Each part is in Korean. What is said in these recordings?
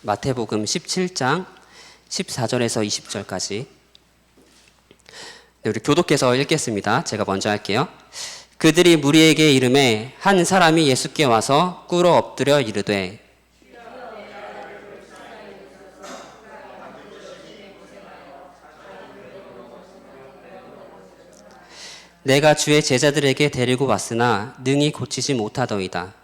마태복음 17장 14절에서 20절까지. 우리 교독해서 읽겠습니다. 제가 먼저 할게요. 그들이 무리에게 이르매 한 사람이 예수께 와서 꿇어 엎드려 이르되 내가 주의 제자들에게 데리고 왔으나 능히 고치지 못하더이다.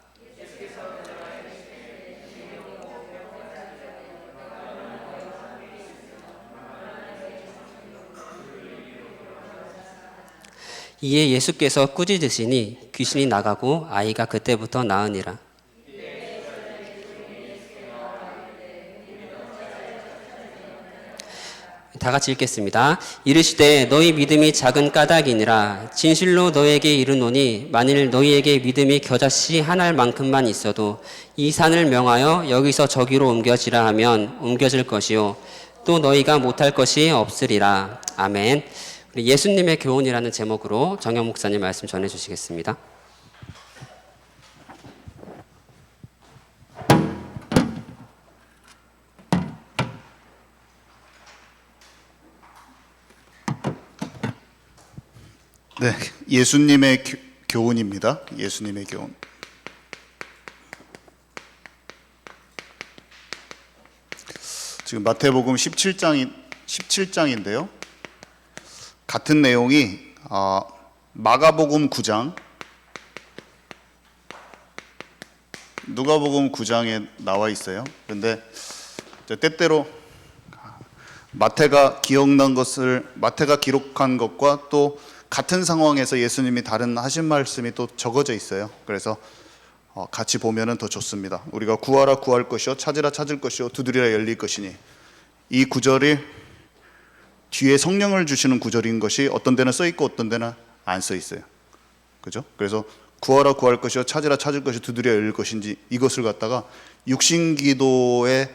이에 예수께서 꾸짖으시니 귀신이 나가고 아이가 그때부터 나으니라. 다 같이 읽겠습니다. 이르시되 너희 믿음이 작은 까닭이니라. 진실로 너희에게 이르노니 만일 너희에게 믿음이 겨자씨 한 알만큼만 있어도 이 산을 명하여 여기서 저기로 옮겨지라 하면 옮겨질 것이요 또 너희가 못할 것이 없으리라. 아멘. 우리 예수님의 교훈이라는 제목으로 정영 목사님 말씀 전해주시겠습니다. 네, 예수님의 교훈입니다. 예수님의 교훈. 지금 마태복음 17장인데요. 같은 내용이 마가복음 9장, 누가복음 9장에 나와 있어요. 그런데 때때로 마태가 기록한 것과 또 같은 상황에서 예수님이 다른 하신 말씀이 또 적어져 있어요. 그래서 같이 보면은 더 좋습니다. 우리가 구하라 구할 것이요 찾으라 찾을 것이요 두드리라 열릴 것이니, 이 구절이 뒤에 성령을 주시는 구절인 것이 어떤 데는 써 있고 어떤 데는 안 써 있어요. 그죠? 그래서 구하라 구할 것이요 찾으라 찾을 것이요 두드리라 열릴 것인지, 이것을 갖다가 육신기도에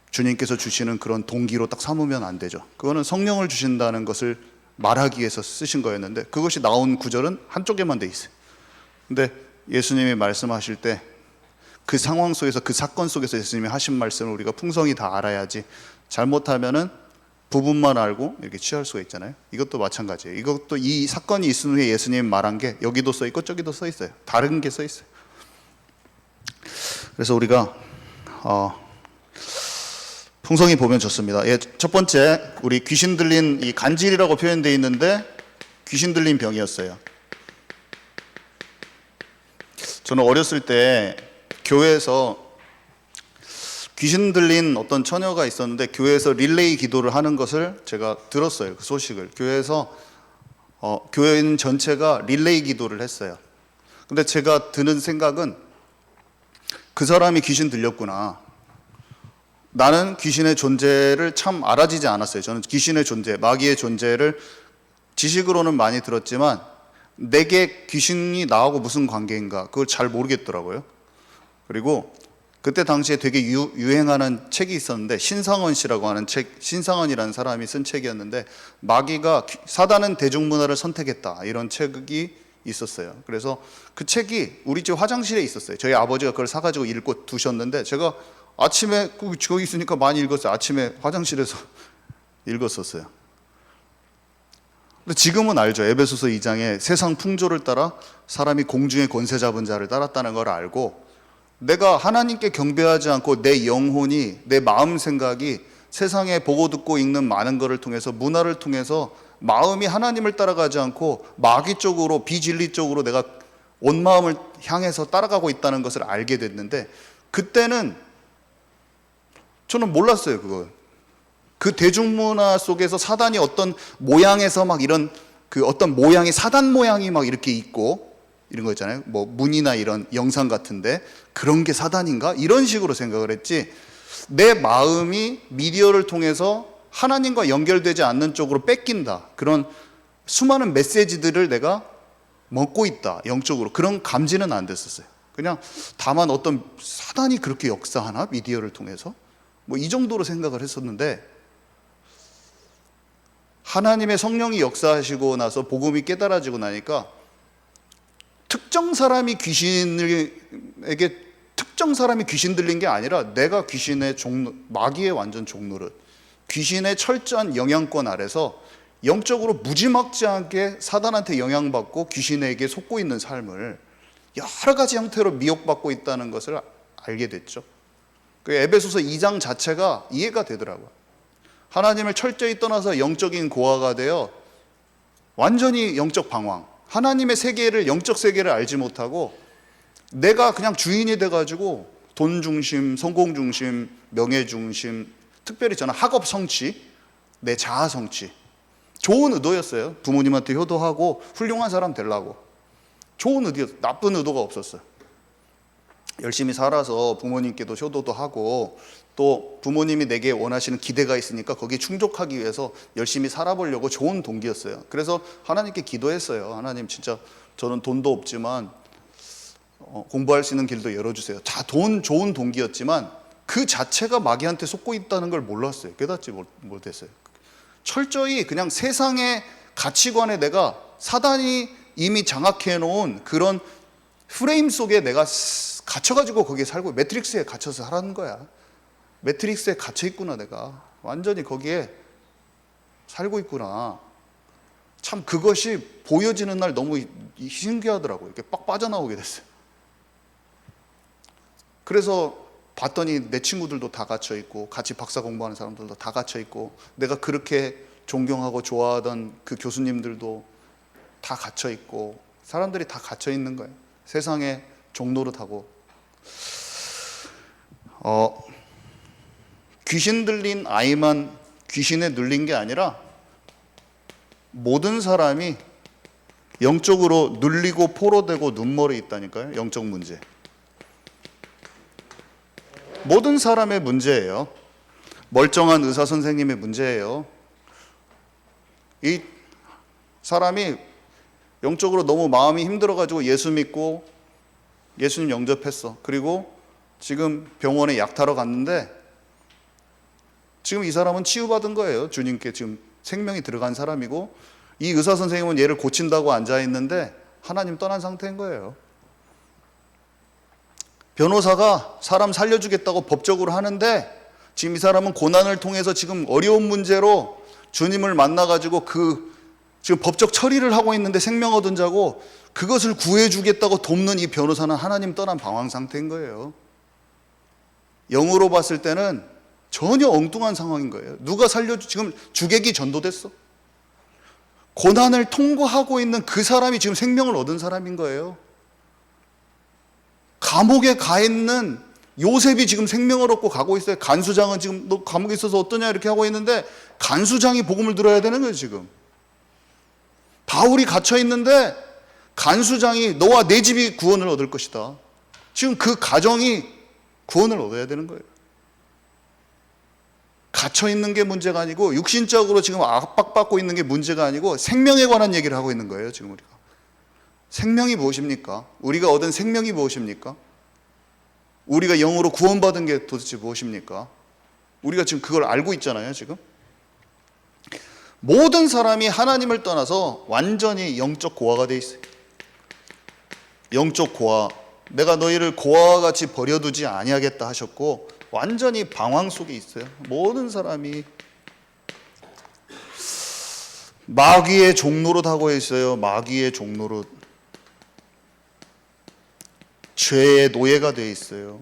주님께서 주시는 그런 동기로 딱 삼으면 안 되죠. 그거는 성령을 주신다는 것을 말하기 위해서 쓰신 거였는데, 그것이 나온 구절은 한쪽에만 돼 있어요. 근데 예수님이 말씀하실 때 그 상황 속에서, 그 사건 속에서 예수님이 하신 말씀을 우리가 풍성히 다 알아야지, 잘못하면은 부분만 알고 이렇게 취할 수가 있잖아요. 이것도 마찬가지예요. 이것도 이 사건이 있은 후에 예수님이 말한 게 여기도 써 있고 저기도 써 있어요. 다른 게 써 있어요. 그래서 우리가 풍성히 보면 좋습니다. 첫 번째, 우리 귀신 들린, 이 간질이라고 표현되어 있는데 귀신 들린 병이었어요. 저는 어렸을 때 교회에서 귀신 들린 어떤 처녀가 있었는데 교회에서 릴레이 기도를 하는 것을 제가 들었어요. 그 소식을. 교회에서 교회인 전체가 릴레이 기도를 했어요. 근데 제가 드는 생각은, 그 사람이 귀신 들렸구나. 나는 귀신의 존재를 참 알아지지 않았어요. 저는 귀신의 존재, 마귀의 존재를 지식으로는 많이 들었지만 내게 귀신이 나하고 무슨 관계인가, 그걸 잘 모르겠더라고요. 그리고 그때 당시에 되게 유행하는 책이 있었는데, 신상원 씨라고 하는 책, 신상원이라는 사람이 쓴 책이었는데, 마귀가 사단은 대중문화를 선택했다, 이런 책이 있었어요. 그래서 그 책이 우리 집 화장실에 있었어요. 저희 아버지가 그걸 사가지고 읽고 두셨는데, 제가 아침에 거기 있으니까 많이 읽었어요. 아침에 화장실에서 읽었었어요. 근데 지금은 알죠. 에베소서 2장에 세상 풍조를 따라 사람이 공중의 권세 잡은 자를 따랐다는 걸 알고, 내가 하나님께 경배하지 않고 내 영혼이, 내 마음 생각이 세상에 보고 듣고 읽는 많은 것을 통해서, 문화를 통해서 마음이 하나님을 따라가지 않고 마귀 쪽으로, 비진리 쪽으로 내가 온 마음을 향해서 따라가고 있다는 것을 알게 됐는데, 그때는 저는 몰랐어요. 그걸. 그 대중문화 속에서 사단이 어떤 모양에서 막 이런, 그 어떤 모양이, 사단 모양이 막 이렇게 있고 이런 거 있잖아요. 뭐 문이나 이런 영상 같은데 그런 게 사단인가? 이런 식으로 생각을 했지, 내 마음이 미디어를 통해서 하나님과 연결되지 않는 쪽으로 뺏긴다, 그런 수많은 메시지들을 내가 먹고 있다, 영적으로, 그런 감지는 안 됐었어요. 그냥 다만 어떤 사단이 그렇게 역사하나? 미디어를 통해서? 뭐 이 정도로 생각을 했었는데, 하나님의 성령이 역사하시고 나서 복음이 깨달아지고 나니까 특정 사람이 귀신에게 특정 사람이 귀신 들린 게 아니라 내가 귀신의 마귀의 완전 종노릇, 귀신의 철저한 영향권 아래서 영적으로 무지막지하게 사단한테 영향받고 귀신에게 속고 있는 삶을 여러 가지 형태로 미혹받고 있다는 것을 알게 됐죠. 그 에베소서 2장 자체가 이해가 되더라고요. 하나님을 철저히 떠나서 영적인 고아가 되어 완전히 영적 방황, 하나님의 세계를, 영적 세계를 알지 못하고 내가 그냥 주인이 돼가지고 돈 중심, 성공 중심, 명예 중심, 특별히 저는 학업 성취, 내 자아 성취, 좋은 의도였어요. 부모님한테 효도하고 훌륭한 사람 되려고. 좋은 의도였어요. 나쁜 의도가 없었어요. 열심히 살아서 부모님께도 효도도 하고 또 부모님이 내게 원하시는 기대가 있으니까 거기에 충족하기 위해서 열심히 살아보려고 좋은 동기였어요. 그래서 하나님께 기도했어요. 하나님 진짜 저는 돈도 없지만 공부할 수 있는 길도 열어주세요. 다 좋은 동기였지만 그 자체가 마귀한테 속고 있다는 걸 몰랐어요. 깨닫지 못했어요. 철저히 그냥 세상의 가치관에 내가 사단이 이미 장악해 놓은 그런 프레임 속에 내가 갇혀가지고 거기에 살고 매트릭스에 갇혀서 살았는 거야. 매트릭스에 갇혀 있구나. 내가 완전히 거기에 살고 있구나. 참 그것이 보여지는 날 너무 신기하더라고요. 이렇게 빡 빠져나오게 됐어요. 그래서 봤더니 내 친구들도 다 갇혀 있고 같이 박사 공부하는 사람들도 다 갇혀 있고 내가 그렇게 존경하고 좋아하던 그 교수님들도 다 갇혀 있고 사람들이 다 갇혀 있는 거예요. 세상에 종노릇하고 귀신 들린 아이만 귀신에 눌린 게 아니라 모든 사람이 영적으로 눌리고 포로되고 눈멀에 있다니까요. 영적 문제. 모든 사람의 문제예요. 멀쩡한 의사 선생님의 문제예요. 이 사람이 영적으로 너무 마음이 힘들어가지고 예수 믿고 예수님 영접했어. 그리고 지금 병원에 약 타러 갔는데 지금 이 사람은 치유받은 거예요. 주님께 지금 생명이 들어간 사람이고 이 의사 선생님은 얘를 고친다고 앉아있는데 하나님 떠난 상태인 거예요. 변호사가 사람 살려주겠다고 법적으로 하는데 지금 이 사람은 고난을 통해서 지금 어려운 문제로 주님을 만나가지고 지금 법적 처리를 하고 있는데 생명 얻은 자고 그것을 구해주겠다고 돕는 이 변호사는 하나님 떠난 방황 상태인 거예요. 영으로 봤을 때는 전혀 엉뚱한 상황인 거예요. 누가 지금 주객이 전도됐어. 고난을 통과하고 있는 그 사람이 지금 생명을 얻은 사람인 거예요. 감옥에 가 있는 요셉이 지금 생명을 얻고 가고 있어요. 간수장은 지금 너 감옥에 있어서 어떠냐 이렇게 하고 있는데 간수장이 복음을 들어야 되는 거예요. 지금 바울이 갇혀 있는데 간수장이 너와 내 집이 구원을 얻을 것이다. 지금 그 가정이 구원을 얻어야 되는 거예요. 갇혀 있는 게 문제가 아니고 육신적으로 지금 압박받고 있는 게 문제가 아니고 생명에 관한 얘기를 하고 있는 거예요. 지금 우리가 생명이 무엇입니까? 우리가 얻은 생명이 무엇입니까? 우리가 영으로 구원받은 게 도대체 무엇입니까? 우리가 지금 그걸 알고 있잖아요. 지금 모든 사람이 하나님을 떠나서 완전히 영적 고아가 돼 있어요. 영적 고아. 내가 너희를 고아와 같이 버려두지 아니하겠다 하셨고 완전히 방황 속에 있어요. 모든 사람이 마귀의 종노릇 하고 있어요. 마귀의 종노릇. 죄의 노예가 되어 있어요.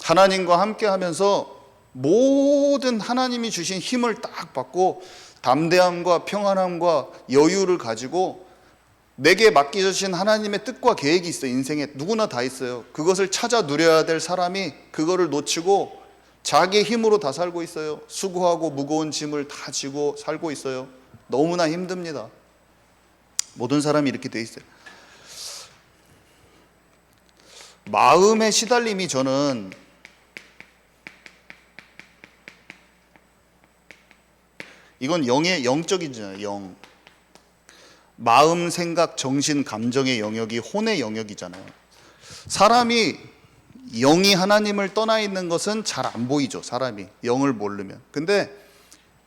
하나님과 함께 하면서 모든 하나님이 주신 힘을 딱 받고 담대함과 평안함과 여유를 가지고 내게 맡기신 하나님의 뜻과 계획이 있어요. 인생에 누구나 다 있어요. 그것을 찾아 누려야 될 사람이 그거를 놓치고 자기의 힘으로 다 살고 있어요. 수고하고 무거운 짐을 다 지고 살고 있어요. 너무나 힘듭니다. 모든 사람이 이렇게 돼 있어요. 마음의 시달림이 저는 이건 영적이잖아요. 영. 마음, 생각, 정신, 감정의 영역이 혼의 영역이잖아요. 사람이 영이 하나님을 떠나 있는 것은 잘 안 보이죠. 사람이 영을 모르면. 근데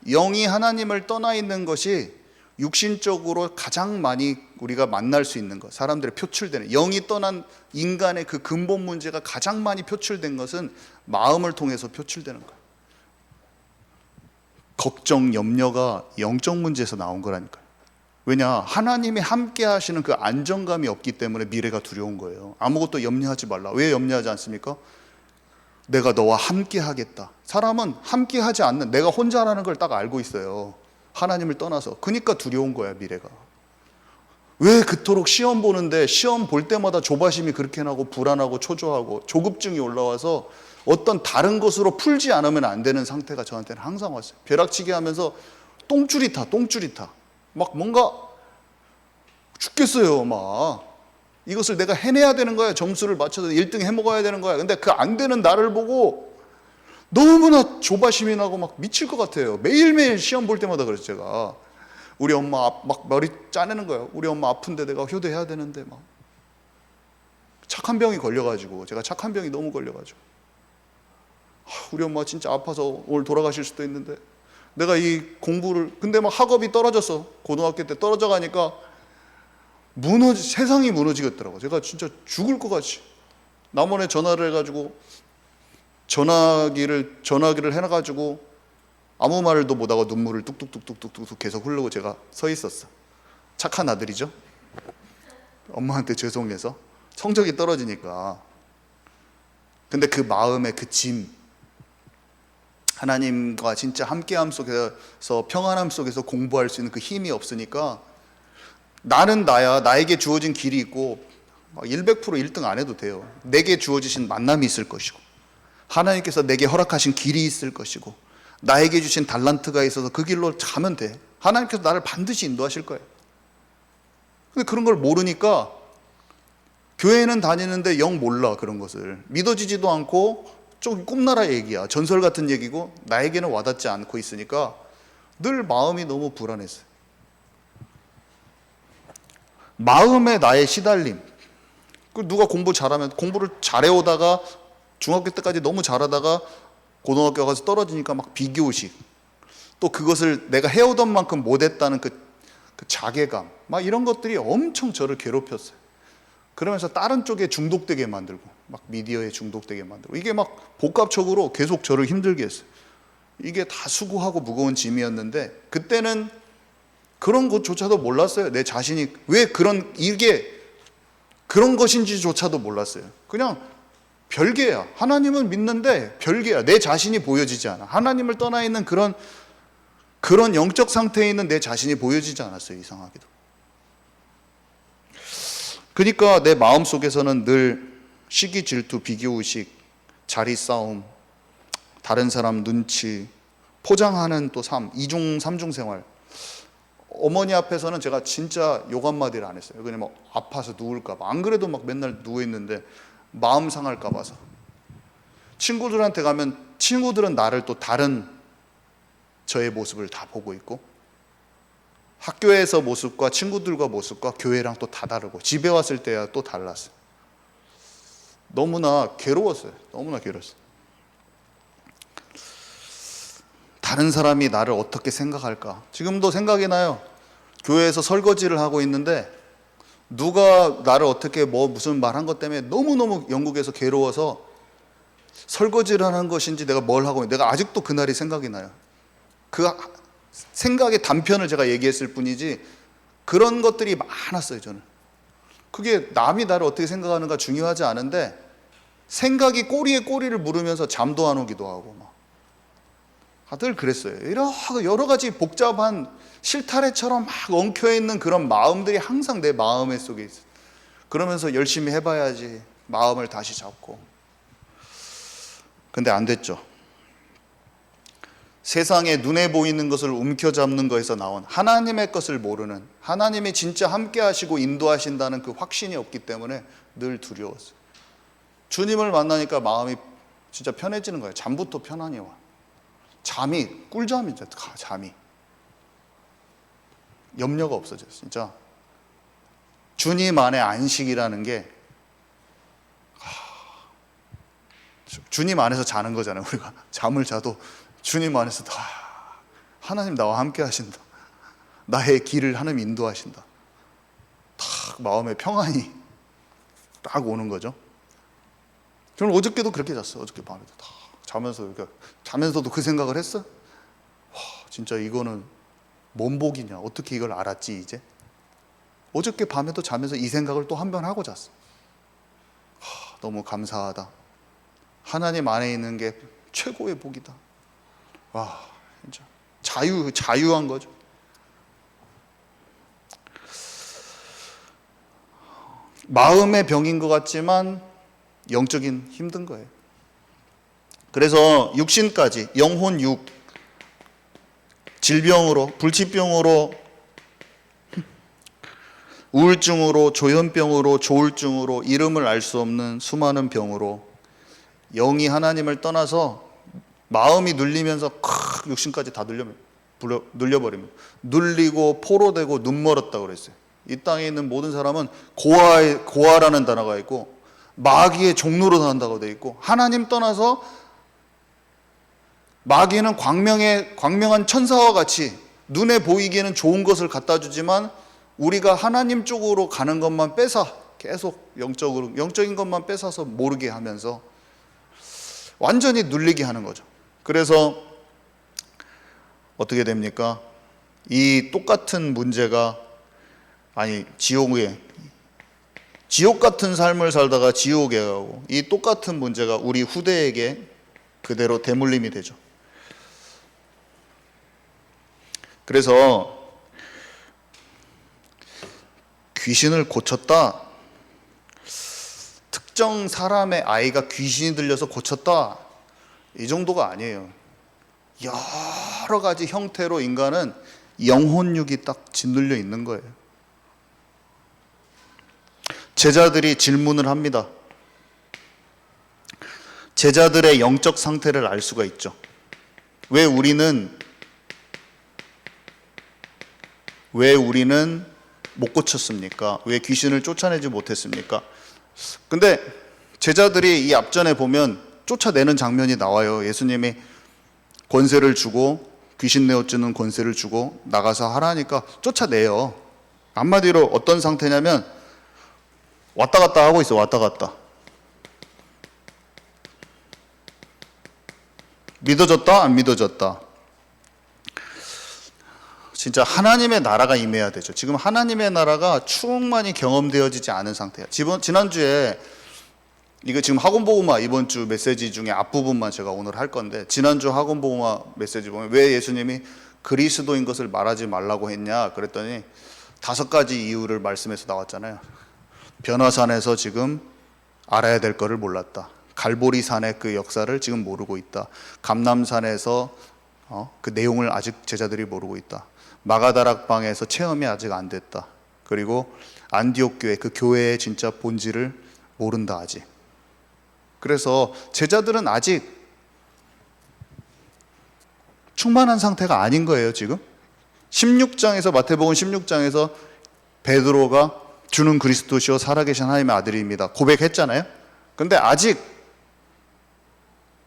영이 하나님을 떠나 있는 것이 육신적으로 가장 많이 우리가 만날 수 있는 것, 사람들의 표출되는, 영이 떠난 인간의 그 근본 문제가 가장 많이 표출된 것은 마음을 통해서 표출되는 거예요. 걱정, 염려가 영적 문제에서 나온 거라니까요. 왜냐, 하나님이 함께 하시는 그 안정감이 없기 때문에 미래가 두려운 거예요. 아무것도 염려하지 말라. 왜 염려하지 않습니까? 내가 너와 함께 하겠다. 사람은 함께 하지 않는, 내가 혼자라는 걸 딱 알고 있어요. 하나님을 떠나서. 그러니까 두려운 거야, 미래가. 왜 그토록 시험 보는데 시험 볼 때마다 조바심이 그렇게 나고 불안하고 초조하고 조급증이 올라와서 어떤 다른 것으로 풀지 않으면 안 되는 상태가 저한테는 항상 왔어요. 벼락치기 하면서 똥줄이 타. 막 뭔가 죽겠어요, 막. 이것을 내가 해내야 되는 거야. 점수를 맞춰서 1등 해 먹어야 되는 거야. 근데 그 안 되는 나를 보고 너무나 조바심이 나고 막 미칠 것 같아요. 매일매일 시험 볼 때마다 그랬어요, 제가. 우리 엄마 막 머리 짜내는 거예요. 우리 엄마 아픈데 내가 효도해야 되는데 막. 착한 병이 걸려가지고, 제가 착한 병이 너무 걸려가지고. 우리 엄마 진짜 아파서 오늘 돌아가실 수도 있는데 내가 이 공부를, 근데 막 학업이 떨어졌어. 고등학교 때 떨어져 가니까 세상이 무너지겠더라고. 제가 진짜 죽을 것 같이. 남원에 전화를 해가지고 전화기를 해놔가지고 아무 말도 못하고 눈물을 뚝뚝뚝뚝뚝뚝 계속 흐르고 제가 서 있었어. 착한 아들이죠. 엄마한테 죄송해서 성적이 떨어지니까. 근데 그 마음의 그 짐, 하나님과 진짜 함께함 속에서, 평안함 속에서 공부할 수 있는 그 힘이 없으니까 나는 나야, 나에게 주어진 길이 있고 100% 1등 안 해도 돼요. 내게 주어지신 만남이 있을 것이고, 하나님께서 내게 허락하신 길이 있을 것이고, 나에게 주신 달란트가 있어서 그 길로 가면 돼. 하나님께서 나를 반드시 인도하실 거예요. 근데 그런 걸 모르니까 교회는 다니는데 영 몰라. 그런 것을 믿어지지도 않고 좀 꿈나라 얘기야. 전설 같은 얘기고 나에게는 와닿지 않고 있으니까 늘 마음이 너무 불안했어요. 마음의 나의 시달림. 누가 공부 잘하면, 공부를 잘해오다가 중학교 때까지 너무 잘하다가 고등학교 가서 떨어지니까 막 비교의식, 또 그것을 내가 해오던 만큼 못했다는 그 자괴감, 막 이런 것들이 엄청 저를 괴롭혔어요. 그러면서 다른 쪽에 중독되게 만들고, 막 미디어에 중독되게 만들고, 이게 막 복합적으로 계속 저를 힘들게 했어요. 이게 다 수고하고 무거운 짐이었는데 그때는 그런 것조차도 몰랐어요. 내 자신이 왜 이게 그런 것인지조차도 몰랐어요. 그냥 별개야. 하나님은 믿는데 별개야. 내 자신이 보여지지 않아. 하나님을 떠나 있는 그런 영적 상태에 있는 내 자신이 보여지지 않았어요, 이상하게도. 그러니까 내 마음 속에서는 늘 시기, 질투, 비교의식, 자리 싸움, 다른 사람 눈치, 포장하는 또 삶, 이중 삼중 생활. 어머니 앞에서는 제가 진짜 욕 한마디를 안 했어요. 그냥 막 아파서 누울까 봐. 안 그래도 막 맨날 누워있는데 마음 상할까 봐서. 친구들한테 가면 친구들은 나를 또 다른 저의 모습을 다 보고 있고, 학교에서 모습과 친구들과 모습과 교회랑 또 다 다르고, 집에 왔을 때야 또 달랐어요. 너무나 괴로웠어요. 너무나 괴로웠어요. 다른 사람이 나를 어떻게 생각할까? 지금도 생각이 나요. 교회에서 설거지를 하고 있는데 누가 나를 어떻게 무슨 말 한 것 때문에 너무너무 영국에서 괴로워서 설거지를 하는 것인지 내가 뭘 하고 있는지, 내가 아직도 그날이 생각이 나요. 그 생각의 단편을 제가 얘기했을 뿐이지 그런 것들이 많았어요, 저는. 그게 남이 나를 어떻게 생각하는가 중요하지 않은데 생각이 꼬리에 꼬리를 물으면서 잠도 안 오기도 하고 막. 늘 그랬어요. 여러 가지 복잡한 실타래처럼 막 엉켜있는 그런 마음들이 항상 내 마음 속에 있어요. 그러면서 열심히 해봐야지 마음을 다시 잡고. 근데 안 됐죠. 세상에 눈에 보이는 것을 움켜잡는 것에서 나온 하나님의 것을 모르는, 하나님이 진짜 함께 하시고 인도하신다는 그 확신이 없기 때문에 늘 두려웠어요. 주님을 만나니까 마음이 진짜 편해지는 거예요. 잠부터 편안히 와. 잠이 꿀잠이죠. 잠이. 염려가 없어져요. 진짜 주님 안에 안식이라는 게, 주님 안에서 자는 거잖아요. 우리가 잠을 자도 주님 안에서 하나님 나와 함께 하신다. 나의 길을 하나님 인도하신다. 딱 마음의 평안이 딱 오는 거죠. 저는 어저께도 그렇게 잤어요. 어저께 밤에도 다 자면서도 그 생각을 했어요. 와, 진짜 이거는 뭔 복이냐. 어떻게 이걸 알았지 이제? 어저께 밤에도 자면서 이 생각을 또 한 번 하고 잤어. 너무 감사하다. 하나님 안에 있는 게 최고의 복이다. 와, 진짜 자유한 거죠. 마음의 병인 것 같지만 영적인 힘든 거예요. 그래서 육신까지, 영혼 육, 질병으로, 불치병으로, 우울증으로, 조현병으로, 조울증으로, 이름을 알 수 없는 수많은 병으로 영이 하나님을 떠나서 마음이 눌리면서 육신까지 다 눌려버립니다. 눌리고 포로되고 눈멀었다고 그랬어요. 이 땅에 있는 모든 사람은 고아라는 단어가 있고 마귀의 종로로 산다고 되어 있고, 하나님 떠나서 마귀는 광명한 천사와 같이 눈에 보이기에는 좋은 것을 갖다 주지만 우리가 하나님 쪽으로 가는 것만 계속 영적인 것만 뺏어서 모르게 하면서 완전히 눌리게 하는 거죠. 그래서 어떻게 됩니까? 이 똑같은 문제가 지옥 같은 삶을 살다가 지옥에 가고, 이 똑같은 문제가 우리 후대에게 그대로 대물림이 되죠. 그래서 귀신을 고쳤다, 특정 사람의 아이가 귀신이 들려서 고쳤다, 이 정도가 아니에요. 여러 가지 형태로 인간은 영혼육이 딱 짓눌려 있는 거예요. 제자들이 질문을 합니다. 제자들의 영적 상태를 알 수가 있죠. 왜 우리는 못 고쳤습니까? 왜 귀신을 쫓아내지 못했습니까? 근데 제자들이 이 앞전에 보면 쫓아내는 장면이 나와요. 예수님이 권세를 주고, 귀신 내어주는 권세를 주고 나가서 하라니까 쫓아내요. 한마디로 어떤 상태냐면 왔다 갔다 하고 있어. 왔다 갔다. 믿어졌다 안 믿어졌다. 진짜 하나님의 나라가 임해야 되죠. 지금 하나님의 나라가 충만히 경험되어지지 않은 상태야. 지난주에 이거 지금 학원보고마 이번 주 메시지 중에 앞부분만 제가 오늘 할 건데, 지난주 학원보고마 메시지 보면 왜 예수님이 그리스도인 것을 말하지 말라고 했냐 그랬더니 5가지 이유를 말씀해서 나왔잖아요. 변화산에서 지금 알아야 될 거를 몰랐다. 갈보리산의 그 역사를 지금 모르고 있다. 감람산에서 그 내용을 아직 제자들이 모르고 있다. 마가다락방에서 체험이 아직 안 됐다. 그리고 안디옥 교회, 그 교회의 진짜 본질을 모른다 아직. 그래서 제자들은 아직 충만한 상태가 아닌 거예요. 지금 16장에서, 마태복음 16장에서 베드로가 주는 그리스도시요 살아계신 하나님의 아들입니다 고백했잖아요. 근데 아직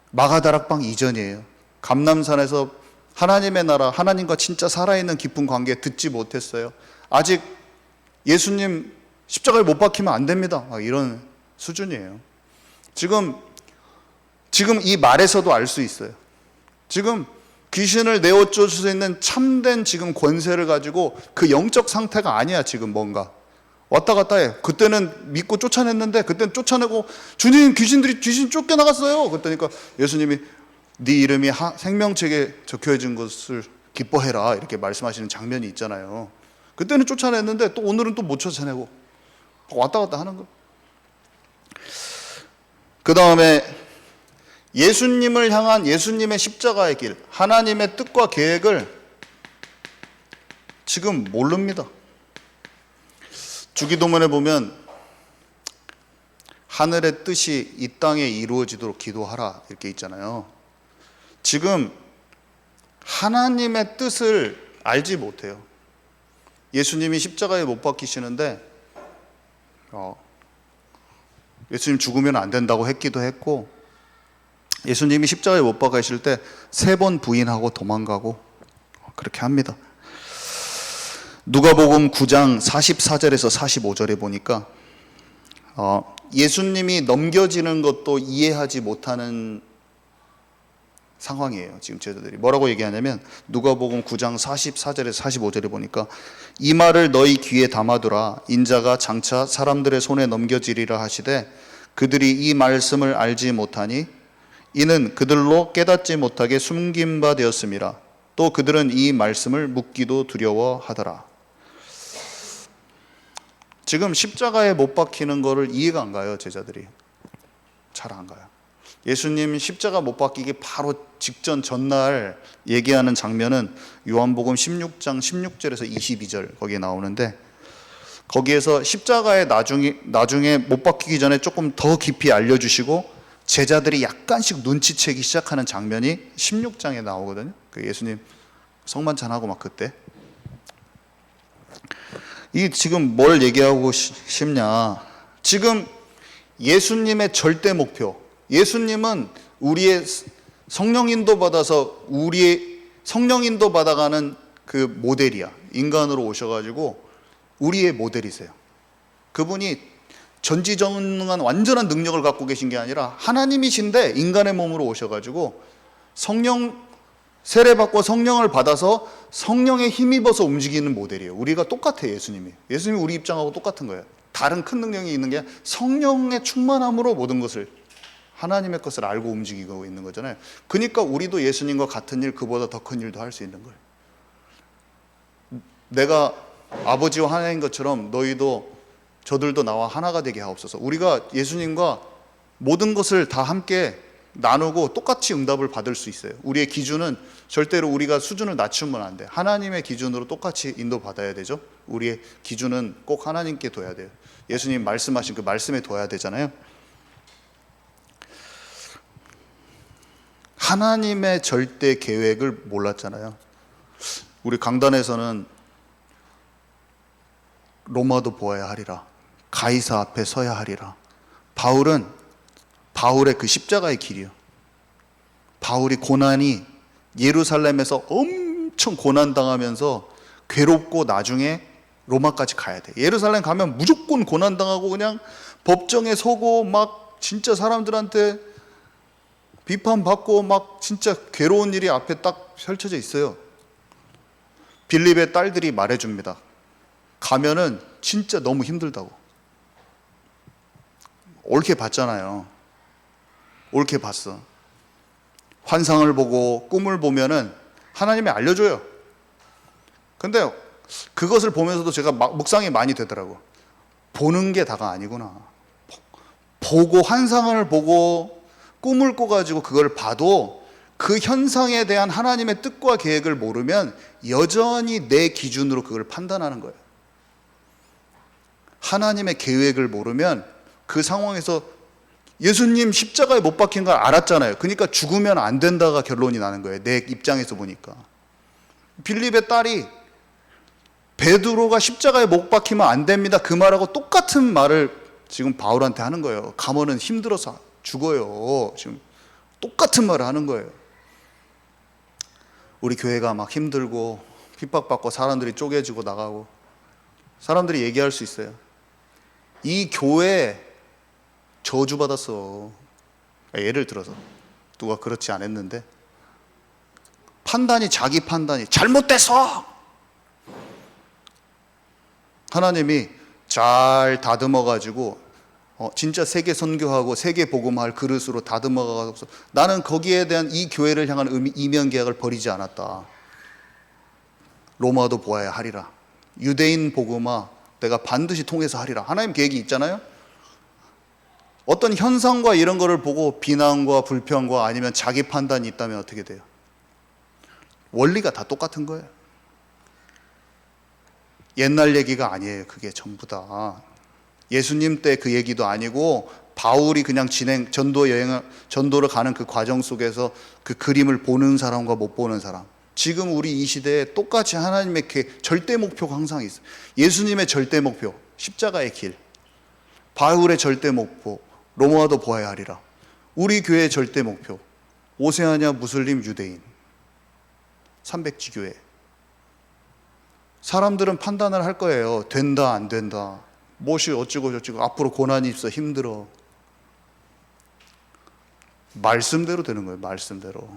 마가다락방 이전이에요. 감람산에서 하나님의 나라, 하나님과 진짜 살아있는 깊은 관계 듣지 못했어요. 아직 예수님 십자가에 못 박히면 안 됩니다, 이런 수준이에요. 지금 이 말에서도 알 수 있어요. 지금 귀신을 내어줄 수 있는 참된 지금 권세를 가지고 그 영적 상태가 아니야. 지금 뭔가 왔다 갔다 해. 그때는 믿고 쫓아냈는데, 그때는 쫓아내고 주님 귀신 쫓겨나갔어요. 그랬더니까 예수님이 네 이름이 생명책에 적혀진 것을 기뻐해라 이렇게 말씀하시는 장면이 있잖아요. 그때는 쫓아냈는데 또 오늘은 또 못 쫓아내고 왔다 갔다 하는 거예요. 그 다음에 예수님을 향한 예수님의 십자가의 길, 하나님의 뜻과 계획을 지금 모릅니다. 주기도문에 보면 하늘의 뜻이 이 땅에 이루어지도록 기도하라 이렇게 있잖아요. 지금 하나님의 뜻을 알지 못해요. 예수님이 십자가에 못 박히시는데 예수님 죽으면 안 된다고 했기도 했고, 예수님이 십자가에 못 박히실 때 3번 부인하고 도망가고 그렇게 합니다. 누가복음 9장 44절에서 45절에 보니까 예수님이 넘겨지는 것도 이해하지 못하는 상황이에요. 지금 제자들이 뭐라고 얘기하냐면 누가복음 9장 44절에서 45절에 보니까 이 말을 너희 귀에 담아두라. 인자가 장차 사람들의 손에 넘겨지리라 하시되 그들이 이 말씀을 알지 못하니 이는 그들로 깨닫지 못하게 숨긴 바 되었음이라. 또 그들은 이 말씀을 묻기도 두려워하더라. 지금 십자가에 못 박히는 거를 이해가 안 가요. 제자들이 잘 안 가요. 예수님 십자가 못 박히기 바로 직전 전날 얘기하는 장면은 요한복음 16장 16절에서 22절 거기에 나오는데, 거기에서 십자가에 나중에 못 박히기 전에 조금 더 깊이 알려주시고 제자들이 약간씩 눈치채기 시작하는 장면이 16장에 나오거든요. 그 예수님 성만찬하고 막 그때. 이 지금 뭘 얘기하고 싶냐? 지금 예수님의 절대 목표, 예수님은 우리의 성령 인도 받아서 우리의 성령 인도 받아가는 그 모델이야. 인간으로 오셔가지고 우리의 모델이세요. 그분이 전지전능한 완전한 능력을 갖고 계신 게 아니라 하나님이신데 인간의 몸으로 오셔가지고 성령 세례받고 성령을 받아서 성령에 힘입어서 움직이는 모델이에요. 우리가 똑같아요. 예수님이 우리 입장하고 똑같은 거예요. 다른 큰 능력이 있는 게 성령의 충만함으로 모든 것을, 하나님의 것을 알고 움직이고 있는 거잖아요. 그러니까 우리도 예수님과 같은 일, 그보다 더 큰 일도 할 수 있는 거예요. 내가 아버지와 하나인 것처럼 너희도 저들도 나와 하나가 되게 하옵소서. 우리가 예수님과 모든 것을 다 함께 나누고 똑같이 응답을 받을 수 있어요. 우리의 기준은 절대로 우리가 수준을 낮추면 안 돼. 하나님의 기준으로 똑같이 인도받아야 되죠. 우리의 기준은 꼭 하나님께 둬야 돼요. 예수님 말씀하신 그 말씀에 둬야 되잖아요. 하나님의 절대 계획을 몰랐잖아요. 우리 강단에서는 로마도 보아야 하리라, 가이사 앞에 서야 하리라. 바울의 그 십자가의 길이요. 바울이 고난이 예루살렘에서 엄청 고난당하면서 괴롭고 나중에 로마까지 가야 돼. 예루살렘 가면 무조건 고난당하고 그냥 법정에 서고 막 진짜 사람들한테 비판받고 막 진짜 괴로운 일이 앞에 딱 펼쳐져 있어요. 빌립의 딸들이 말해줍니다. 가면은 진짜 너무 힘들다고. 옳게 봤잖아요. 옳게 봤어. 환상을 보고 꿈을 보면은 하나님이 알려줘요. 근데 그것을 보면서도 제가 묵상이 많이 되더라고. 보는 게 다가 아니구나. 보고 환상을 보고 꿈을 꿔가지고 그걸 봐도 그 현상에 대한 하나님의 뜻과 계획을 모르면 여전히 내 기준으로 그걸 판단하는 거예요. 하나님의 계획을 모르면 그 상황에서 예수님 십자가에 못 박힌 걸 알았잖아요. 그러니까 죽으면 안 된다가 결론이 나는 거예요. 내 입장에서 보니까. 빌립의 딸이 베드로가 십자가에 못 박히면 안 됩니다, 그 말하고 똑같은 말을 지금 바울한테 하는 거예요. 가면은 힘들어서 죽어요. 지금 똑같은 말을 하는 거예요. 우리 교회가 막 힘들고 핍박받고 사람들이 쪼개지고 나가고 사람들이 얘기할 수 있어요. 이 교회 저주받았어. 예를 들어서 누가 그렇지 않았는데 자기 판단이 잘못됐어. 하나님이 잘 다듬어 가지고 진짜 세계 선교하고 세계 복음할 그릇으로 다듬어 가서 나는 거기에 대한 이 교회를 향한 이면 계약을 버리지 않았다. 로마도 보아야 하리라. 유대인 복음화 내가 반드시 통해서 하리라. 하나님 계획이 있잖아요. 어떤 현상과 이런 거를 보고 비난과 불평과 아니면 자기 판단이 있다면 어떻게 돼요? 원리가 다 똑같은 거예요. 옛날 얘기가 아니에요. 그게 전부 다 예수님 때 그 얘기도 아니고 바울이 그냥 전도를 가는 그 과정 속에서 그 그림을 보는 사람과 못 보는 사람, 지금 우리 이 시대에 똑같이 하나님의 절대 목표가 항상 있어요. 예수님의 절대 목표 십자가의 길, 바울의 절대 목표 로마도 보아야 하리라. 우리 교회의 절대 목표 오세아냐 무슬림 유대인 300지교회. 사람들은 판단을 할 거예요. 된다, 안 된다. 무엇이 어쩌고 저쩌고, 앞으로 고난이 있어, 힘들어. 말씀대로 되는 거예요. 말씀대로.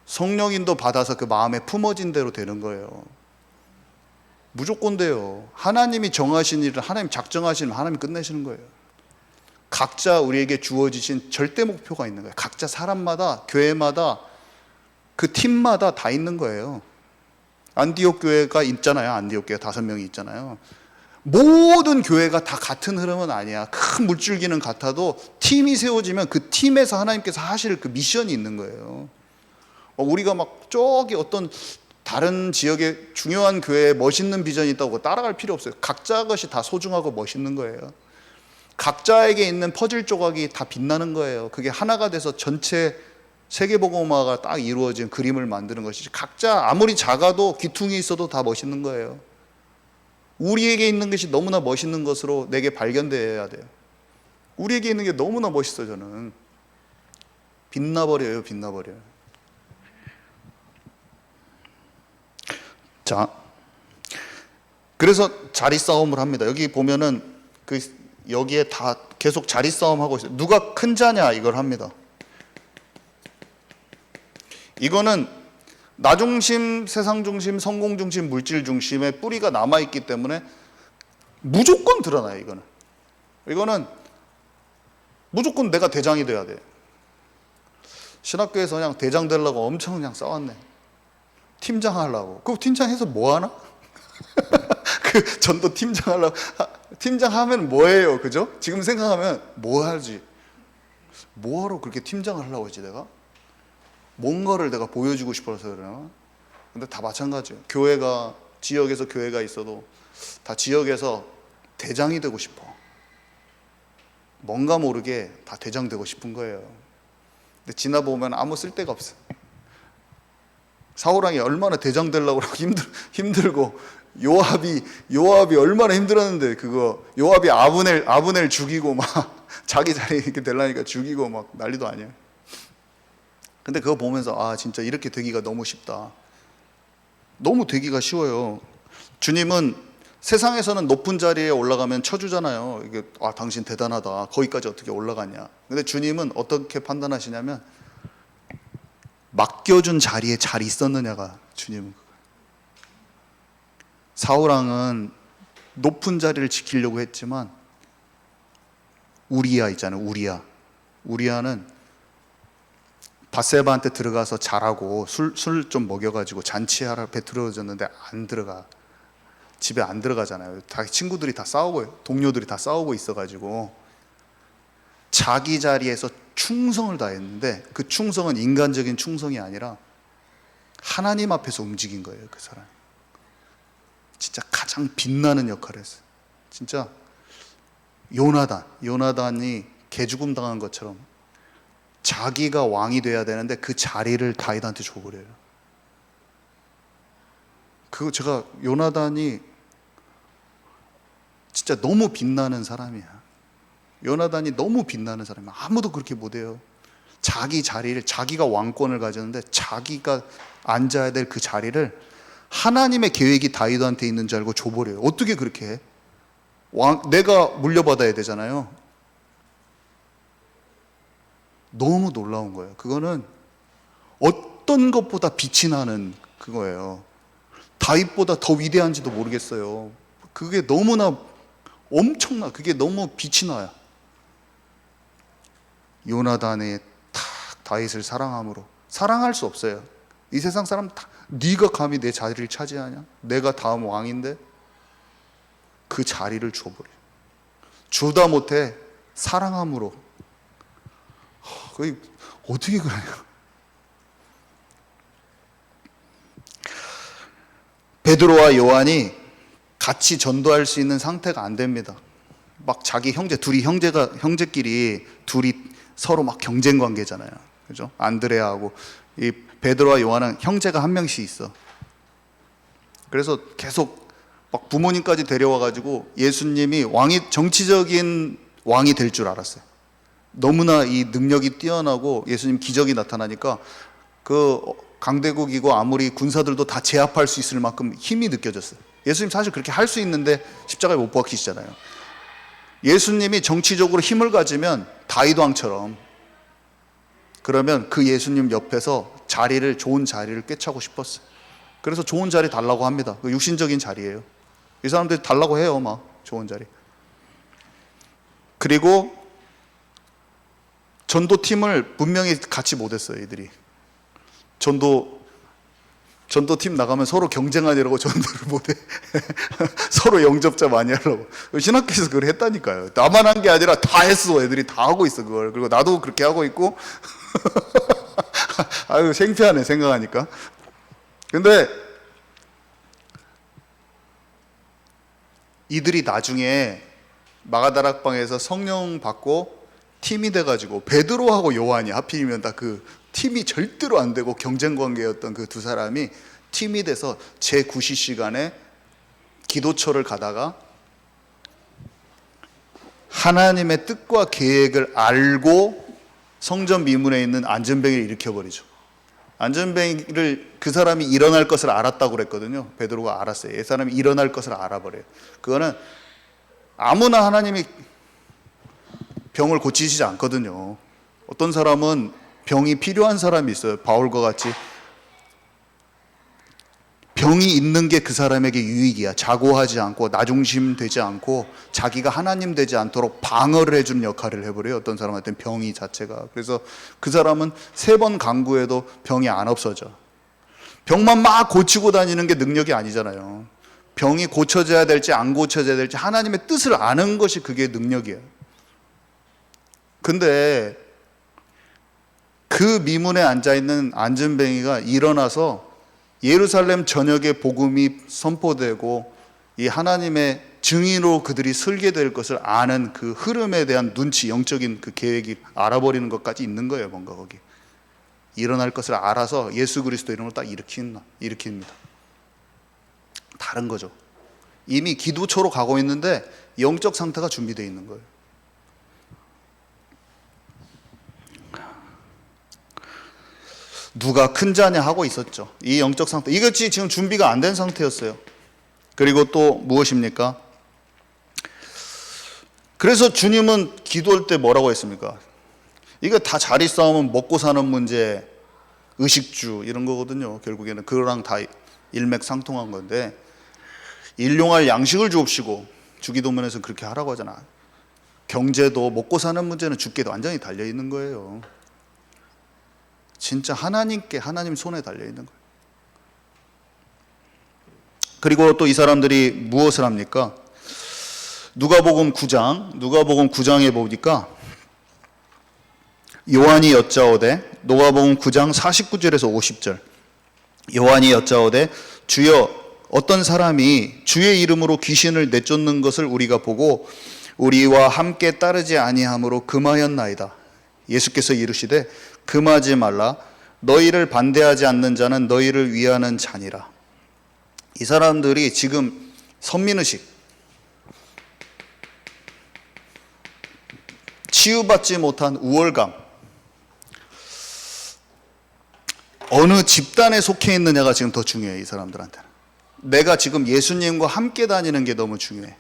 성령인도 받아서 그 마음에 품어진 대로 되는 거예요. 무조건 돼요. 하나님이 정하신 일을 하나님 작정하시면 하나님 끝내시는 거예요. 각자 우리에게 주어지신 절대 목표가 있는 거예요. 각자 사람마다, 교회마다, 그 팀마다 다 있는 거예요. 안디옥 교회가 있잖아요. 안디옥 교회 5명이 있잖아요. 모든 교회가 다 같은 흐름은 아니야. 큰 물줄기는 같아도 팀이 세워지면 그 팀에서 하나님께서 하실 그 미션이 있는 거예요. 우리가 막 저기 어떤 다른 지역의 중요한 교회에 멋있는 비전이 있다고 따라갈 필요 없어요. 각자 것이 다 소중하고 멋있는 거예요. 각자에게 있는 퍼즐 조각이 다 빛나는 거예요. 그게 하나가 돼서 전체 세계복음화가 딱 이루어진 그림을 만드는 것이지, 각자 아무리 작아도 귀퉁이 있어도 다 멋있는 거예요. 우리에게 있는 것이 너무나 멋있는 것으로 내게 발견되어야 돼요. 우리에게 있는 게 너무나 멋있어. 저는 빛나버려요. 빛나버려요. 자, 그래서 자리 싸움을 합니다. 여기 보면은 여기에 다 계속 자리 싸움 하고 있어요. 누가 큰 자냐 이걸 합니다. 이거는 나 중심, 세상 중심, 성공 중심, 물질 중심의 뿌리가 남아 있기 때문에 무조건 드러나요. 이거는 무조건 내가 대장이 돼야 돼. 신학교에서 그냥 대장 되려고 엄청 그냥 싸웠네. 팀장 하려고. 그 팀장 해서 뭐 하나? 그 전도 팀장 하려고. 팀장 하면 뭐예요? 그죠? 지금 생각하면 뭐 하지? 뭐하러 그렇게 팀장을 하려고 했지 내가? 뭔가를 내가 보여주고 싶어서 그러나? 근데 다 마찬가지예요. 교회가, 지역에서 교회가 있어도 다 지역에서 대장이 되고 싶어. 뭔가 모르게 다 대장 되고 싶은 거예요. 근데 지나보면 아무 쓸데가 없어. 사울왕이 얼마나 대장 되려고 힘들고, 요압이 얼마나 힘들었는데, 그거 요압이 아브넬 죽이고 막 자기 자리 이렇게 되려니까 죽이고 막 난리도 아니에요. 근데 그거 보면서 진짜 이렇게 되기가 너무 쉽다. 너무 되기가 쉬워요. 주님은 세상에서는 높은 자리에 올라가면 쳐주잖아요. 이게 당신 대단하다. 거기까지 어떻게 올라갔냐. 근데 주님은 어떻게 판단하시냐면, 맡겨준 자리에 잘 있었느냐가 주님은. 사울왕은 높은 자리를 지키려고 했지만, 우리야 있잖아요. 우리야는 밧세바한테 들어가서 잘하고 술 좀 먹여가지고 잔치하라 배틀어졌는데 안 들어가. 집에 안 들어가잖아요. 다 친구들이 다 싸우고, 동료들이 다 싸우고 있어가지고 자기 자리에서 충성을 다했는데, 그 충성은 인간적인 충성이 아니라 하나님 앞에서 움직인 거예요. 그 사람 진짜 가장 빛나는 역할을 했어요. 진짜 요나단이 개죽음 당한 것처럼 자기가 왕이 돼야 되는데 그 자리를 다윗한테 줘버려요. 제가 요나단이 진짜 너무 빛나는 사람이야. 요나단이 너무 빛나는 사람이야. 아무도 그렇게 못해요. 자기 자리를, 자기가 왕권을 가졌는데 자기가 앉아야 될 그 자리를 하나님의 계획이 다윗한테 있는 줄 알고 줘버려요. 어떻게 그렇게 해? 내가 물려받아야 되잖아요. 너무 놀라운 거예요. 그거는 어떤 것보다 빛이 나는 그거예요. 다윗보다 더 위대한지도 모르겠어요. 그게 너무나 엄청나. 그게 너무 빛이 나요. 요나단의 다윗을 사랑함으로. 사랑할 수 없어요. 이 세상 사람 다 네가 감히 내 자리를 차지하냐? 내가 다음 왕인데. 그 자리를 줘버려. 주다 못해 사랑함으로. 거의 어떻게 그러냐. 베드로와 요한이 같이 전도할 수 있는 상태가 안 됩니다. 막 자기 형제끼리 둘이 서로 막 경쟁 관계잖아요. 그죠? 안드레아하고 이 베드로와 요한은 형제가 한 명씩 있어. 그래서 계속 막 부모님까지 데려와 가지고 예수님이 정치적인 왕이 될 줄 알았어요. 너무나 이 능력이 뛰어나고 예수님 기적이 나타나니까 그 강대국이고 아무리 군사들도 다 제압할 수 있을 만큼 힘이 느껴졌어요. 예수님 사실 그렇게 할 수 있는데 십자가에 못 박히시잖아요. 예수님이 정치적으로 힘을 가지면 다윗 왕처럼, 그러면 그 예수님 옆에서 좋은 자리를 꿰차고 싶었어요. 그래서 좋은 자리 달라고 합니다. 그 육신적인 자리예요. 이 사람들이 달라고 해요, 막 좋은 자리. 그리고 전도팀을 분명히 같이 못했어요, 이들이. 전도팀 나가면 서로 경쟁하려고 전도를 못해. 서로 영접자 많이 하려고. 신학교에서 그걸 했다니까요. 나만 한 게 아니라 다 했어. 애들이 다 하고 있어, 그걸. 그리고 나도 그렇게 하고 있고. 아유, 창피하네, 생각하니까. 근데 이들이 나중에 마가다락방에서 성령 받고 팀이 돼가지고 베드로하고 요한이 하필이면 다 그 팀이 절대로 안 되고 경쟁 관계였던 그 두 사람이 팀이 돼서 제9시 시간에 기도처를 가다가 하나님의 뜻과 계획을 알고 성전 미문에 있는 안전뱅이를 일으켜버리죠. 안전뱅이를 그 사람이 일어날 것을 알았다고 그랬거든요. 베드로가 알았어요. 이 사람이 일어날 것을 알아버려요. 그거는 아무나 하나님이 병을 고치시지 않거든요. 어떤 사람은 병이 필요한 사람이 있어요. 바울과 같이 병이 있는 게 그 사람에게 유익이야. 자고하지 않고 나중심 되지 않고 자기가 하나님 되지 않도록 방어를 해주는 역할을 해버려요. 어떤 사람한테는 병이 자체가. 그래서 그 사람은 3번 강구해도 병이 안 없어져. 병만 막 고치고 다니는 게 능력이 아니잖아요. 병이 고쳐져야 될지 안 고쳐져야 될지 하나님의 뜻을 아는 것이 그게 능력이에요. 근데 그 미문에 앉아있는 안전뱅이가 일어나서 예루살렘 전역에 복음이 선포되고 이 하나님의 증인으로 그들이 설게 될 것을 아는 그 흐름에 대한 눈치, 영적인 그 계획이 알아버리는 것까지 있는 거예요. 뭔가 거기 일어날 것을 알아서 예수 그리스도 이름으로 딱 일으킵니다. 다른 거죠. 이미 기도초로 가고 있는데 영적 상태가 준비되어 있는 거예요. 누가 큰 자냐 하고 있었죠. 이 영적 상태, 이것이 지금 준비가 안 된 상태였어요. 그리고 또 무엇입니까? 그래서 주님은 기도할 때 뭐라고 했습니까? 이거 다 자리 싸움은 먹고 사는 문제, 의식주 이런 거거든요. 결국에는 그거랑 다 일맥상통한 건데, 일용할 양식을 주옵시고, 주기도문에서 그렇게 하라고 하잖아. 경제도 먹고 사는 문제는 주께도 완전히 달려있는 거예요. 진짜 하나님 손에 달려있는 거예요. 그리고 또 이 사람들이 무엇을 합니까? 누가복음 9장에 보니까 요한이 여짜오되, 누가복음 9장 49절에서 50절, 요한이 여짜오되 주여 어떤 사람이 주의 이름으로 귀신을 내쫓는 것을 우리가 보고 우리와 함께 따르지 아니함으로 금하였나이다. 예수께서 이르시되 금하지 말라. 너희를 반대하지 않는 자는 너희를 위하는 자니라. 이 사람들이 지금 선민의식, 치유받지 못한 우월감, 어느 집단에 속해 있느냐가 지금 더 중요해. 이 사람들한테는 내가 지금 예수님과 함께 다니는 게 너무 중요해.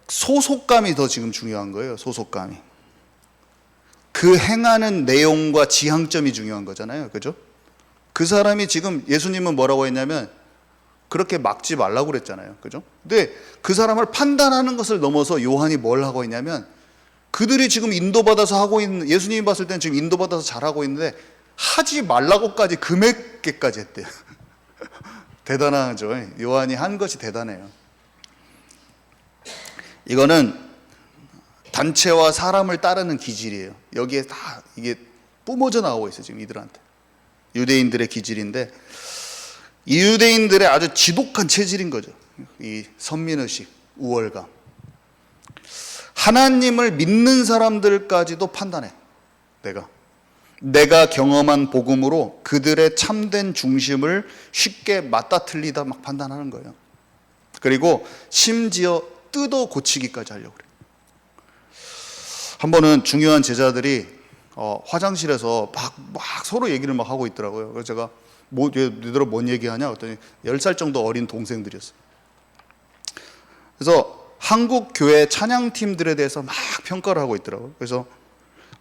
소속감이 더 지금 중요한 거예요. 소속감이. 그 행하는 내용과 지향점이 중요한 거잖아요. 그죠? 그 사람이 지금, 예수님은 뭐라고 했냐면 그렇게 막지 말라고 그랬잖아요. 그죠? 근데 그 사람을 판단하는 것을 넘어서 요한이 뭘 하고 있냐면, 그들이 지금 인도받아서 하고 있는, 예수님이 봤을 때는 지금 인도받아서 잘하고 있는데 하지 말라고까지 금액계까지 했대요. 대단하죠. 요한이 한 것이 대단해요. 이거는 단체와 사람을 따르는 기질이에요. 여기에 다 이게 뿜어져 나오고 있어요. 지금 이들한테. 유대인들의 기질인데, 이 유대인들의 아주 지독한 체질인 거죠. 이 선민의식, 우월감. 하나님을 믿는 사람들까지도 판단해. 내가 경험한 복음으로 그들의 참된 중심을 쉽게 맞다 틀리다 막 판단하는 거예요. 그리고 심지어 뜯어 고치기까지 하려고 그래요. 한 번은 중요한 제자들이 화장실에서 막 서로 얘기를 막 하고 있더라고요. 그래서 제가 얘들아 뭔 얘기하냐 그랬더니 10살 정도 어린 동생들이었어요. 그래서 한국 교회 찬양팀들에 대해서 막 평가를 하고 있더라고요. 그래서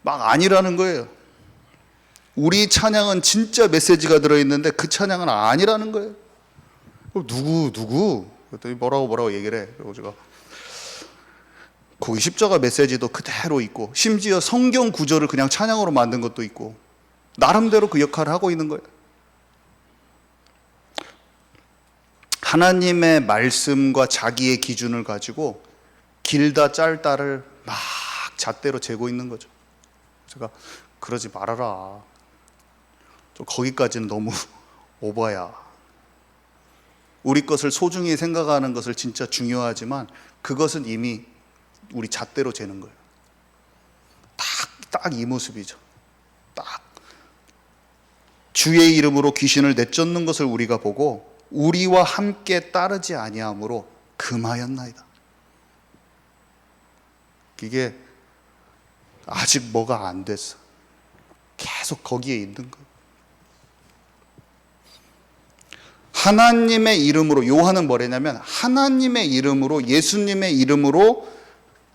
막 아니라는 거예요. 우리 찬양은 진짜 메시지가 들어있는데 그 찬양은 아니라는 거예요. 누구? 그랬더니 뭐라고 얘기를 해. 그리고 제가 거기 십자가 메시지도 그대로 있고 심지어 성경 구절을 그냥 찬양으로 만든 것도 있고 나름대로 그 역할을 하고 있는 거예요. 하나님의 말씀과 자기의 기준을 가지고 길다 짧다를 막 잣대로 재고 있는 거죠. 제가 그러지 말아라. 좀 거기까지는 너무 오버야. 우리 것을 소중히 생각하는 것을 진짜 중요하지만 그것은 이미 우리 잣대로 재는 거예요. 딱 이 모습이죠. 딱 주의 이름으로 귀신을 내쫓는 것을 우리가 보고 우리와 함께 따르지 아니함으로 금하였나이다. 이게 아직 뭐가 안 됐어. 계속 거기에 있는 거예요. 하나님의 이름으로, 요한은 뭐랬냐면 하나님의 이름으로, 예수님의 이름으로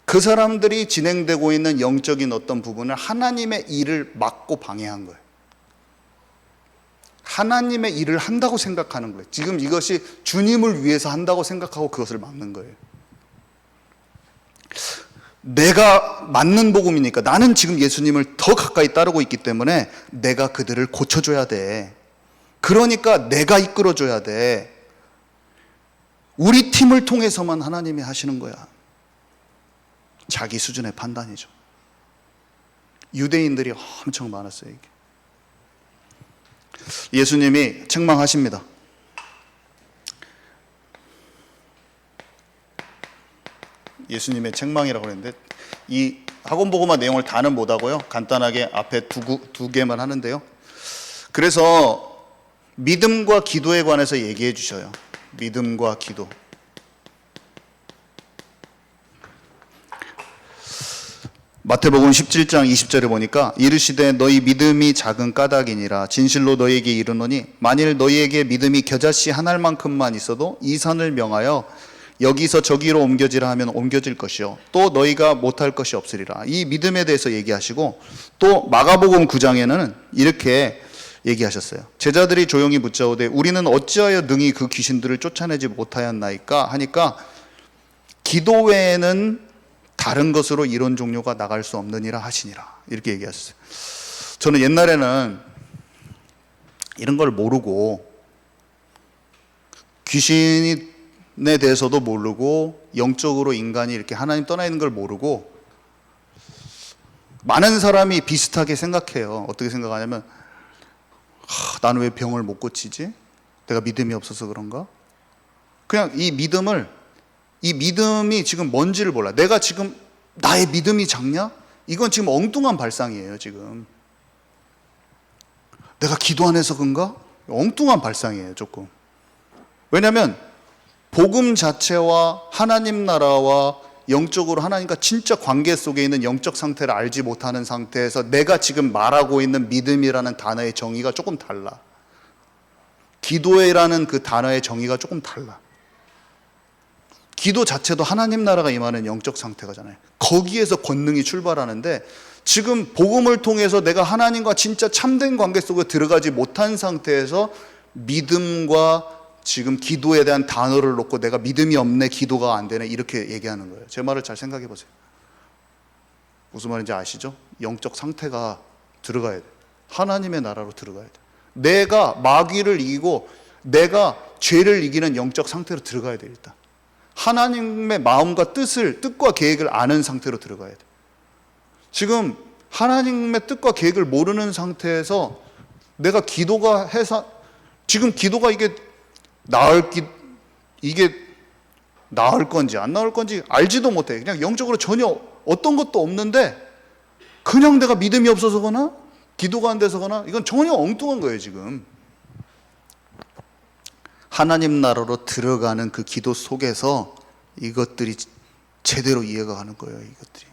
그 사람들이 진행되고 있는 영적인 어떤 부분을 하나님의 일을 막고 방해한 거예요. 하나님의 일을 한다고 생각하는 거예요. 지금 이것이 주님을 위해서 한다고 생각하고 그것을 막는 거예요. 내가 맞는 복음이니까 나는 지금 예수님을 더 가까이 따르고 있기 때문에 내가 그들을 고쳐줘야 돼. 그러니까 내가 이끌어줘야 돼. 우리 팀을 통해서만 하나님이 하시는 거야. 자기 수준의 판단이죠. 유대인들이 엄청 많았어요. 이게. 예수님이 책망하십니다. 예수님의 책망이라고 그랬는데 이 학원보고만 내용을 다는 못하고요. 간단하게 앞에 두 개만 하는데요. 그래서 믿음과 기도에 관해서 얘기해 주셔요. 믿음과 기도. 마태복음 17장 20절에 보니까 이르시되 너희 믿음이 작은 까닭이니라 진실로 너희에게 이르노니 만일 너희에게 믿음이 겨자씨 한 알만큼만 있어도 이 산을 명하여 여기서 저기로 옮겨지라 하면 옮겨질 것이요 또 너희가 못할 것이 없으리라. 이 믿음에 대해서 얘기하시고 또 마가복음 9장에는 이렇게 얘기하셨어요. 제자들이 조용히 묻자오되 우리는 어찌하여 능히 그 귀신들을 쫓아내지 못하였나이까 하니까 기도 외에는 다른 것으로 이런 종류가 나갈 수 없느니라 하시니라. 이렇게 얘기하셨어요. 저는 옛날에는 이런 걸 모르고 귀신에 대해서도 모르고 영적으로 인간이 이렇게 하나님 떠나 있는 걸 모르고 많은 사람이 비슷하게 생각해요. 어떻게 생각하냐면 나는 왜 병을 못 고치지? 내가 믿음이 없어서 그런가? 그냥 이 믿음이 지금 뭔지를 몰라. 내가 지금 나의 믿음이 작냐? 이건 지금 엉뚱한 발상이에요. 지금 내가 기도 안 해서 그런가? 엉뚱한 발상이에요. 조금. 왜냐하면 복음 자체와 하나님 나라와 영적으로 하나님과 진짜 관계 속에 있는 영적 상태를 알지 못하는 상태에서 내가 지금 말하고 있는 믿음이라는 단어의 정의가 조금 달라. 기도회라는 그 단어의 정의가 조금 달라. 기도 자체도 하나님 나라가 임하는 영적 상태가잖아요. 거기에서 권능이 출발하는데 지금 복음을 통해서 내가 하나님과 진짜 참된 관계 속에 들어가지 못한 상태에서 믿음과 지금 기도에 대한 단어를 놓고 내가 믿음이 없네, 기도가 안 되네 이렇게 얘기하는 거예요. 제 말을 잘 생각해 보세요. 무슨 말인지 아시죠? 영적 상태가 들어가야 돼. 하나님의 나라로 들어가야 돼. 내가 마귀를 이기고 내가 죄를 이기는 영적 상태로 들어가야 돼. 일단 하나님의 마음과 뜻과 계획을 아는 상태로 들어가야 돼. 지금 하나님의 뜻과 계획을 모르는 상태에서 내가 기도가 해서 지금 기도가 이게 나을 건지 안 나을 건지 알지도 못해. 그냥 영적으로 전혀 어떤 것도 없는데 그냥 내가 믿음이 없어서거나 기도가 안 돼서거나 이건 전혀 엉뚱한 거예요. 지금 하나님 나라로 들어가는 그 기도 속에서 이것들이 제대로 이해가 가는 거예요. 이것들이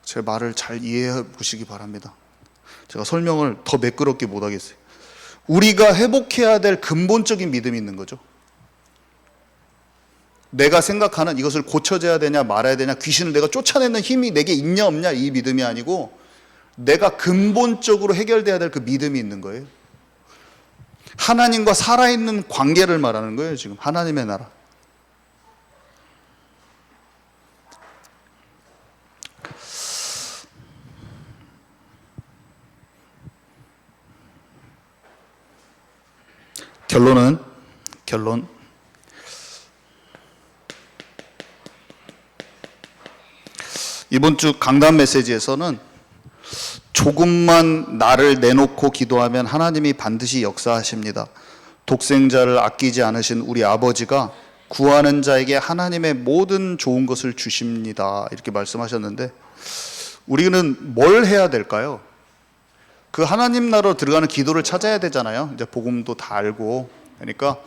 제 말을 잘 이해해 보시기 바랍니다. 제가 설명을 더 매끄럽게 못 하겠어요. 우리가 회복해야 될 근본적인 믿음이 있는 거죠. 내가 생각하는 이것을 고쳐져야 되냐 말아야 되냐, 귀신을 내가 쫓아내는 힘이 내게 있냐 없냐, 이 믿음이 아니고 내가 근본적으로 해결돼야 될 그 믿음이 있는 거예요. 하나님과 살아있는 관계를 말하는 거예요. 지금 하나님의 나라. 결론. 이번 주 강단 메시지에서는 조금만 나를 내놓고 기도하면 하나님이 반드시 역사하십니다. 독생자를 아끼지 않으신 우리 아버지가 구하는 자에게 하나님의 모든 좋은 것을 주십니다. 이렇게 말씀하셨는데, 우리는 뭘 해야 될까요? 그 하나님 나라로 들어가는 기도를 찾아야 되잖아요. 이제 복음도 다 알고, 그러니까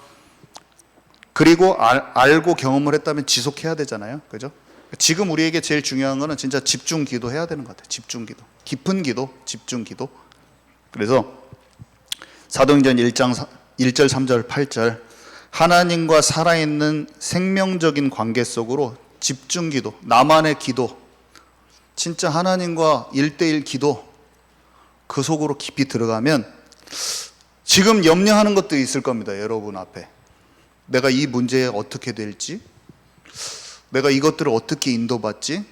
그리고 알고 경험을 했다면 지속해야 되잖아요. 그죠? 지금 우리에게 제일 중요한 거는 진짜 집중 기도해야 되는 것 같아요. 집중 기도. 깊은 기도, 집중 기도. 그래서 사도행전 1장 1절, 3절, 8절 하나님과 살아있는 생명적인 관계 속으로 집중 기도, 나만의 기도, 진짜 하나님과 1대1 기도, 그 속으로 깊이 들어가면 지금 염려하는 것도 있을 겁니다. 여러분 앞에. 내가 이 문제에 어떻게 될지, 내가 이것들을 어떻게 인도받지?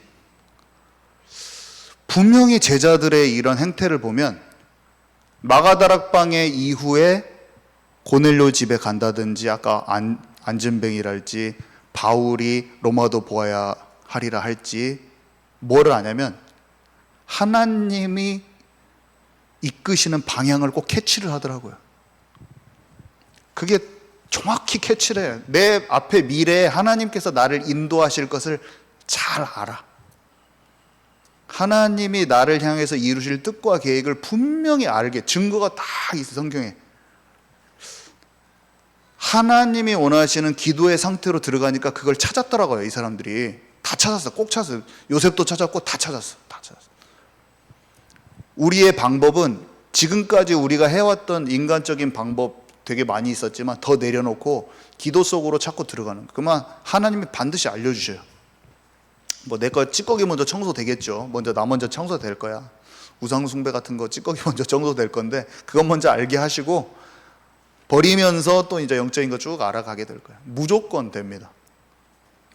분명히 제자들의 이런 행태를 보면 마가다락방의 이후에 고넬료 집에 간다든지, 아까 안전뱅이랄지 바울이 로마도 보아야 하리라 할지, 뭐를 하냐면 하나님이 이끄시는 방향을 꼭 캐치를 하더라고요. 그게 정확히 캐치를 해요. 내 앞에 미래에 하나님께서 나를 인도하실 것을 잘 알아. 하나님이 나를 향해서 이루실 뜻과 계획을 분명히 알게, 증거가 다 있어, 성경에. 하나님이 원하시는 기도의 상태로 들어가니까 그걸 찾았더라고요. 이 사람들이 다 찾았어. 꼭 찾았어. 요셉도 찾았고 다 찾았어. 우리의 방법은 지금까지 우리가 해왔던 인간적인 방법 되게 많이 있었지만 더 내려놓고 기도 속으로 자꾸 들어가는 거예요. 그러면 하나님이 반드시 알려주셔요. 뭐 내 거 찌꺼기 먼저 청소되겠죠. 나 먼저 청소될 거야. 우상숭배 같은 거 찌꺼기 먼저 청소될 건데 그건 먼저 알게 하시고 버리면서 또 이제 영적인 거 쭉 알아가게 될 거예요. 무조건 됩니다.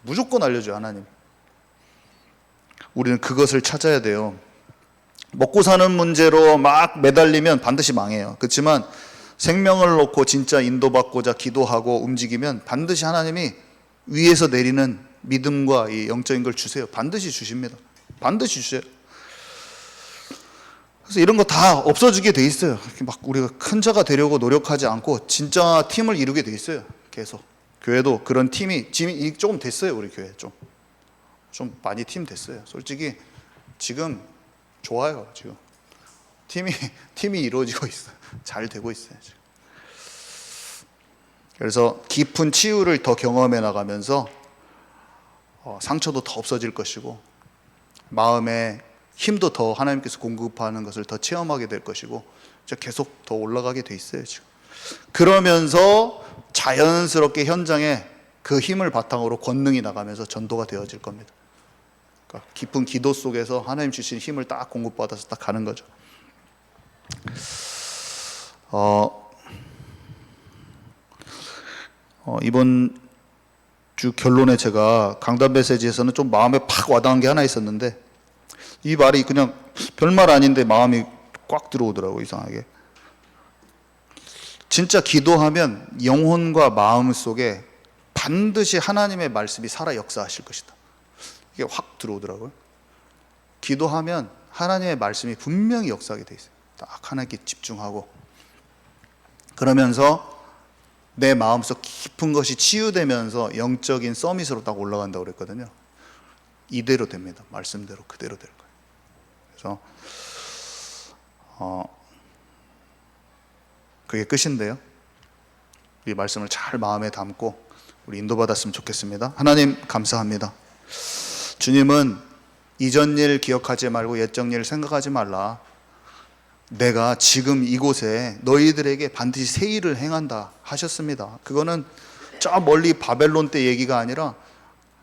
무조건 알려줘요, 하나님. 우리는 그것을 찾아야 돼요. 먹고 사는 문제로 막 매달리면 반드시 망해요. 그렇지만 생명을 놓고 진짜 인도받고자 기도하고 움직이면 반드시 하나님이 위에서 내리는 믿음과 이 영적인 걸 주세요. 반드시 주십니다. 반드시 주세요. 그래서 이런 거 다 없어지게 돼 있어요. 막 우리가 큰 자가 되려고 노력하지 않고 진짜 팀을 이루게 돼 있어요. 계속. 교회도 그런 팀이 조금 됐어요. 우리 교회 좀 많이 팀 됐어요. 솔직히 지금 좋아요. 지금 팀이 이루어지고 있어요. 잘 되고 있어요. 지금. 그래서 깊은 치유를 더 경험해 나가면서 상처도 더 없어질 것이고 마음에 힘도 더 하나님께서 공급하는 것을 더 체험하게 될 것이고 계속 더 올라가게 돼 있어요. 지금. 그러면서 자연스럽게 현장에 그 힘을 바탕으로 권능이 나가면서 전도가 되어질 겁니다. 그러니까 깊은 기도 속에서 하나님 주신 힘을 딱 공급받아서 딱 가는 거죠. 이번 주 결론에 제가 강단 메시지에서는 좀 마음에 팍 와닿은 게 하나 있었는데 이 말이 그냥 별말 아닌데 마음이 꽉 들어오더라고요. 이상하게. 진짜 기도하면 영혼과 마음 속에 반드시 하나님의 말씀이 살아 역사하실 것이다. 이게 확 들어오더라고요. 기도하면 하나님의 말씀이 분명히 역사하게 돼 있어요. 딱 하나님께 집중하고 그러면서 내 마음속 깊은 것이 치유되면서 영적인 서밋으로 딱 올라간다고 그랬거든요. 이대로 됩니다. 말씀대로 그대로 될 거예요. 그래서 그게 끝인데요. 이 말씀을 잘 마음에 담고 우리 인도받았으면 좋겠습니다. 하나님 감사합니다. 주님은 이전 일 기억하지 말고 옛적 일 생각하지 말라. 내가 지금 이곳에 너희들에게 반드시 새 일을 행한다 하셨습니다. 그거는 저 멀리 바벨론 때 얘기가 아니라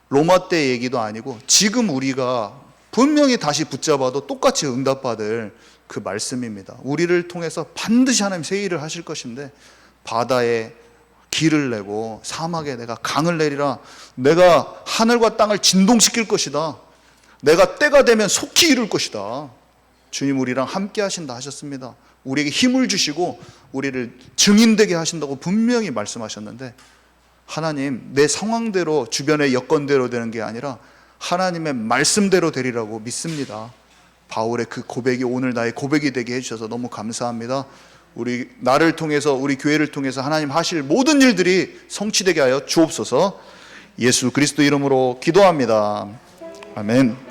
로마 때 얘기도 아니고 지금 우리가 분명히 다시 붙잡아도 똑같이 응답받을 그 말씀입니다. 우리를 통해서 반드시 하나님 새 일을 하실 것인데, 바다에 길을 내고 사막에 내가 강을 내리라. 내가 하늘과 땅을 진동시킬 것이다. 내가 때가 되면 속히 이룰 것이다. 주님 우리랑 함께 하신다 하셨습니다. 우리에게 힘을 주시고 우리를 증인되게 하신다고 분명히 말씀하셨는데, 하나님 내 상황대로 주변의 여건대로 되는 게 아니라 하나님의 말씀대로 되리라고 믿습니다. 바울의 그 고백이 오늘 나의 고백이 되게 해주셔서 너무 감사합니다. 우리 나를 통해서, 우리 교회를 통해서 하나님 하실 모든 일들이 성취되게 하여 주옵소서. 예수 그리스도 이름으로 기도합니다. 아멘.